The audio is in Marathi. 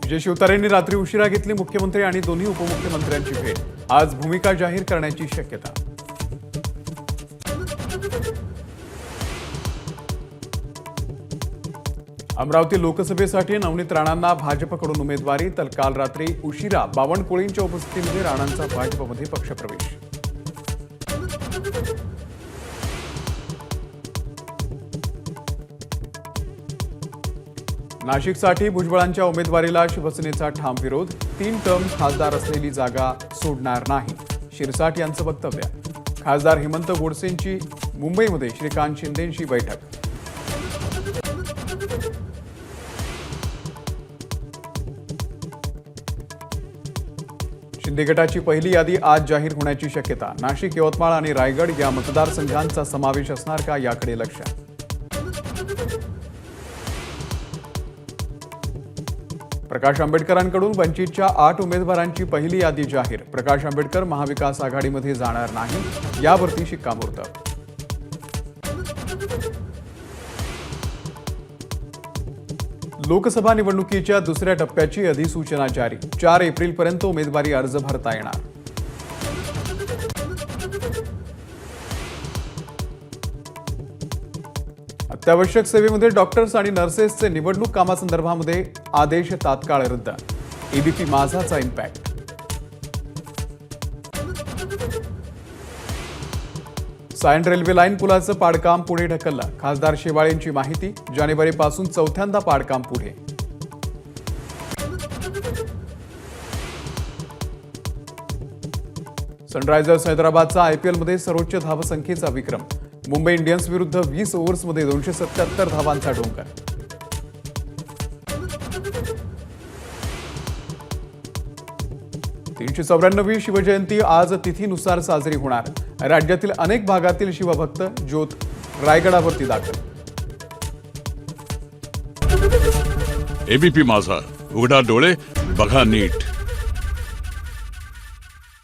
विजय शिवतारेंनी रात्री उशिरा घेतली मुख्यमंत्री आणि दोन्ही उपमुख्यमंत्र्यांची भेट। आज भूमिका जाहीर करण्याची शक्यता। अमरावती लोकसभेसाठी नवनीत राणांना भाजपकडून उमेदवारी। तर काल रात्री उशिरा बावनकुळेंच्या उपस्थितीमध्ये राणांचा भाजपमध्ये पक्षप्रवेश। नाशिकसाठी भुजबळांच्या उमेदवारीला शिवसेनेचा ठाम विरोध। 3 टर्म खासदार असलेली जागा सोडणार नाही, शिरसाट यांचं वक्तव्य। खासदार हेमंत गोडसेंची मुंबईमध्ये श्रीकांत शिंदेंशी बैठक। शिंदे गटाची पहिली यादी आज जाहीर होण्याची शक्यता। नाशिक, यवतमाळ आणि रायगड या मतदारसंघांचा समावेश असणार का, याकडे लक्ष। प्रकाश आंबेडकरांकडून वंचितच्या 8 उमेदवारांची पहिली यादी जाहीर। प्रकाश आंबेडकर महाविकास आघाडीमध्ये जाणार नाही, यावरती शिक्कामोर्तब। लोकसभा निवडणुकीच्या दुसऱ्या टप्प्याची अधिसूचना जारी। 4 एप्रिलपर्यंत उमेदवारी अर्ज भरता येणार। अत्यावश्यक सेवेमध्ये डॉक्टर्स आणि नर्सेसचे निवडणूक कामासंदर्भामध्ये आदेश तात्काळ रद्द। एबीपी माझाचा इम्पॅक्ट। सायन रेल्वे लाईन पुलाचं पाडकाम पुढे ढकललं। खासदार शेवाळेंची माहिती, जानेवारीपासून चौथ्यांदा पाडकाम पुढे। सनरायझर्स हैदराबादचा आयपीएलमध्ये सर्वोच्च धावसंख्येचा विक्रम। मुंबई इंडियन्स विरुद्ध 20 ओव्हर्समध्ये 277 धावांचा डोंगर। तीनशे 94वी शिवजयंती आज तिथीनुसार साजरी होणार। राज्यातील अनेक भागातील शिवभक्त ज्योत रायगडावरती दाखल। एबीपी माझा, उघडा डोळे बघा नीट।